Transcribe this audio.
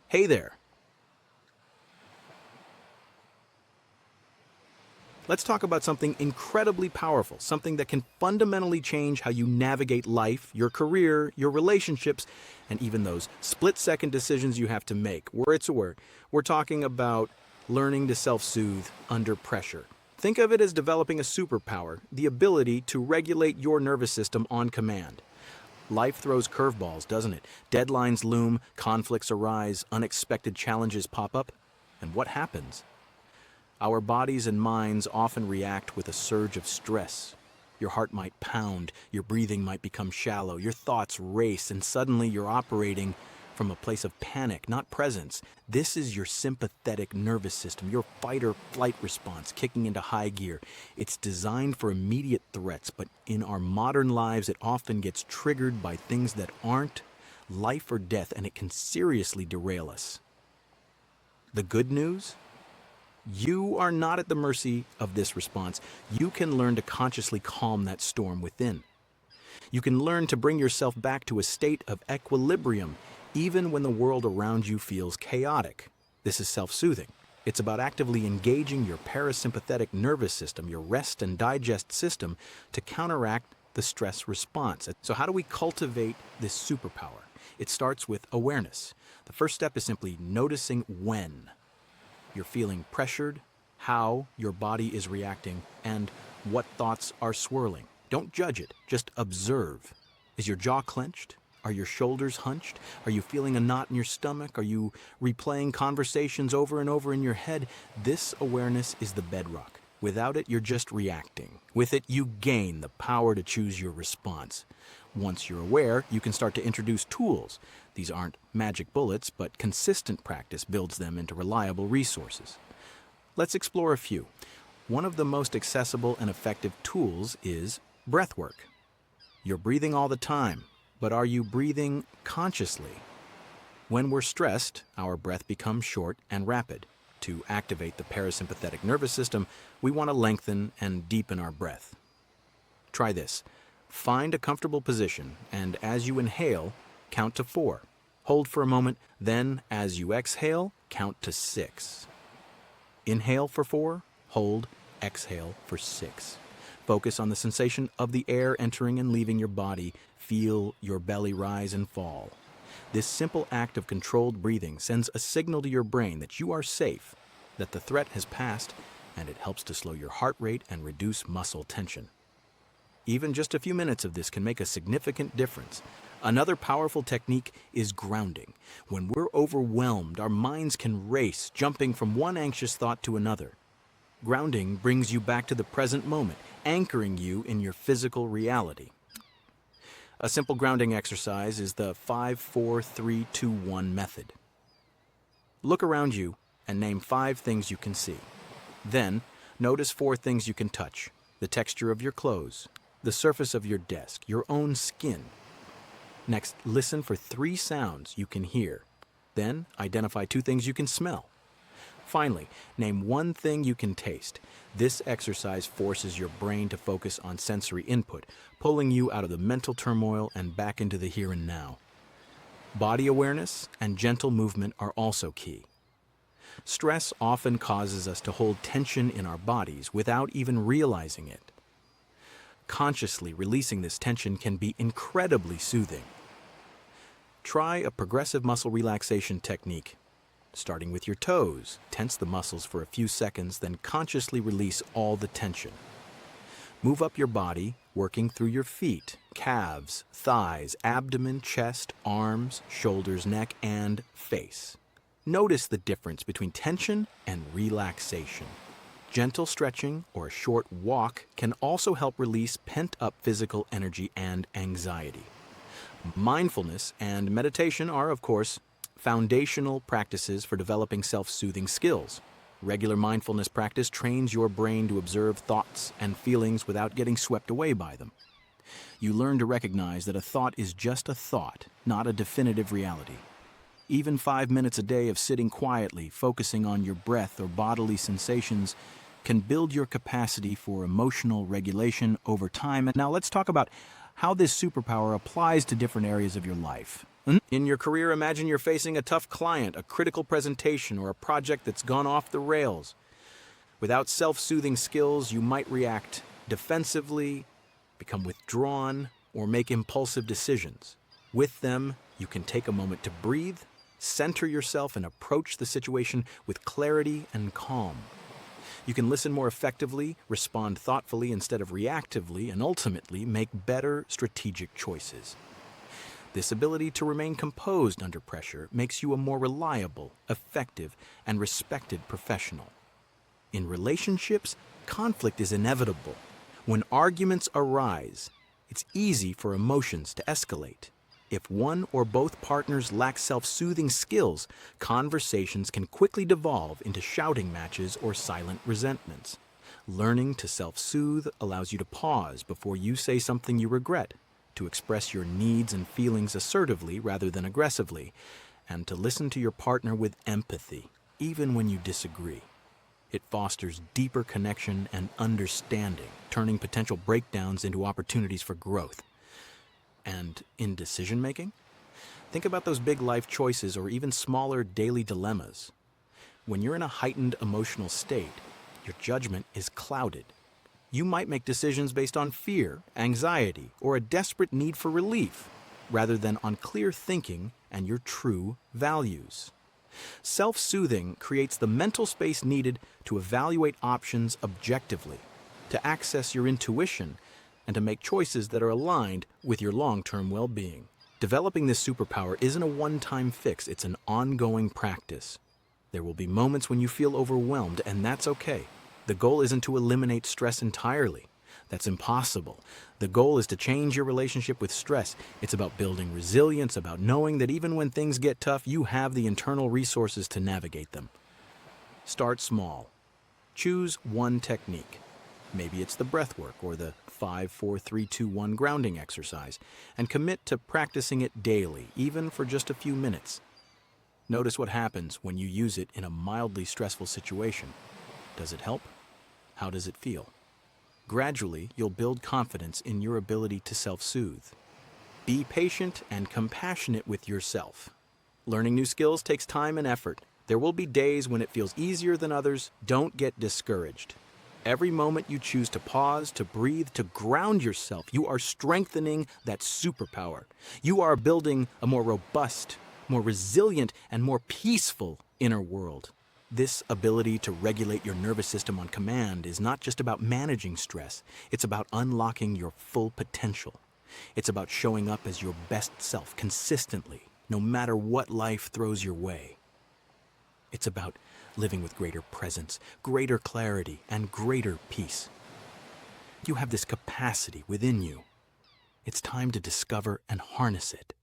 Hey there. Let's talk about something incredibly powerful, something that can fundamentally change how you navigate life, your career, your relationships, and even those split-second decisions you have to make. We're talking about learning to self-soothe under pressure. Think of it as developing a superpower, the ability to regulate your nervous system on command. Life throws curveballs, doesn't it? Deadlines loom, conflicts arise, unexpected challenges pop up. And what happens? Our bodies and minds often react with a surge of stress. Your heart might pound, your breathing might become shallow, your thoughts race, and suddenly you're operating from a place of panic, not presence. This is your sympathetic nervous system, your fight or flight response kicking into high gear. It's designed for immediate threats, but in our modern lives, it often gets triggered by things that aren't life or death, and it can seriously derail us. The good news? You are not at the mercy of this response. You can learn to consciously calm that storm within. You can learn to bring yourself back to a state of equilibrium, even when the world around you feels chaotic. This is self-soothing. It's about actively engaging your parasympathetic nervous system, your rest and digest system, to counteract the stress response. So how do we cultivate this superpower? It starts with awareness. The first step is simply noticing when you're feeling pressured, how your body is reacting, and what thoughts are swirling. Don't judge it, just observe. Is your jaw clenched? Are your shoulders hunched? Are you feeling a knot in your stomach? Are you replaying conversations over and over in your head? This awareness is the bedrock. Without it, you're just reacting. With it, you gain the power to choose your response. Once you're aware, you can start to introduce tools. These aren't magic bullets, but consistent practice builds them into reliable resources. Let's explore a few. One of the most accessible and effective tools is breathwork. You're breathing all the time, but are you breathing consciously? When we're stressed, our breath becomes short and rapid. To activate the parasympathetic nervous system, we want to lengthen and deepen our breath. Try this. Find a comfortable position, and as you inhale, count to 4. Hold for a moment, then as you exhale, count to 6. Inhale for 4, hold, exhale for 6. Focus on the sensation of the air entering and leaving your body. Feel your belly rise and fall. This simple act of controlled breathing sends a signal to your brain that you are safe, that the threat has passed, and it helps to slow your heart rate and reduce muscle tension. Even just a few minutes of this can make a significant difference. Another powerful technique is grounding. When we're overwhelmed, our minds can race, jumping from one anxious thought to another. Grounding brings you back to the present moment, anchoring you in your physical reality. A simple grounding exercise is the 5-4-3-2-1 method. Look around you and name 5 things you can see. Then, notice 4 things you can touch: the texture of your clothes, the surface of your desk, your own skin. Next, listen for 3 sounds you can hear. Then, identify 2 things you can smell. Finally, name 1 thing you can taste. This exercise forces your brain to focus on sensory input, pulling you out of the mental turmoil and back into the here and now. Body awareness and gentle movement are also key. Stress often causes us to hold tension in our bodies without even realizing it. Consciously releasing this tension can be incredibly soothing. Try a progressive muscle relaxation technique. Starting with your toes, tense the muscles for a few seconds, then consciously release all the tension. Move up your body, working through your feet, calves, thighs, abdomen, chest, arms, shoulders, neck, and face. Notice the difference between tension and relaxation. Gentle stretching or a short walk can also help release pent-up physical energy and anxiety. Mindfulness and meditation are, of course, foundational practices for developing self-soothing skills. Regular mindfulness practice trains your brain to observe thoughts and feelings without getting swept away by them. You learn to recognize that a thought is just a thought, not a definitive reality. Even 5 minutes a day of sitting quietly, focusing on your breath or bodily sensations, can build your capacity for emotional regulation over time. And now let's talk about how this superpower applies to different areas of your life. In your career, imagine you're facing a tough client, a critical presentation, or a project that's gone off the rails. Without self-soothing skills, you might react defensively, become withdrawn, or make impulsive decisions. With them, you can take a moment to breathe, center yourself, and approach the situation with clarity and calm. You can listen more effectively, respond thoughtfully instead of reactively, and ultimately make better strategic choices. This ability to remain composed under pressure makes you a more reliable, effective, and respected professional. In relationships, conflict is inevitable. When arguments arise, it's easy for emotions to escalate. If one or both partners lack self-soothing skills, conversations can quickly devolve into shouting matches or silent resentments. Learning to self-soothe allows you to pause before you say something you regret, to express your needs and feelings assertively rather than aggressively, and to listen to your partner with empathy, even when you disagree. It fosters deeper connection and understanding, turning potential breakdowns into opportunities for growth. And in decision-making? Think about those big life choices or even smaller daily dilemmas. When you're in a heightened emotional state, your judgment is clouded. You might make decisions based on fear, anxiety, or a desperate need for relief, rather than on clear thinking and your true values. Self-soothing creates the mental space needed to evaluate options objectively, to access your intuition, and to make choices that are aligned with your long-term well-being. Developing this superpower isn't a one-time fix, it's an ongoing practice. There will be moments when you feel overwhelmed, and that's okay. The goal isn't to eliminate stress entirely. That's impossible. The goal is to change your relationship with stress. It's about building resilience, about knowing that even when things get tough, you have the internal resources to navigate them. Start small. Choose one technique. Maybe it's the breathwork or the 5-4-3-2-1 grounding exercise, and commit to practicing it daily, even for just a few minutes. Notice what happens when you use it in a mildly stressful situation. Does it help? How does it feel? Gradually, you'll build confidence in your ability to self-soothe. Be patient and compassionate with yourself. Learning new skills takes time and effort. There will be days when it feels easier than others. Don't get discouraged. Every moment you choose to pause, to breathe, to ground yourself, you are strengthening that superpower. You are building a more robust, more resilient, and more peaceful inner world. This ability to regulate your nervous system on command is not just about managing stress, it's about unlocking your full potential. It's about showing up as your best self consistently, no matter what life throws your way. It's about living with greater presence, greater clarity, and greater peace. You have this capacity within you. It's time to discover and harness it.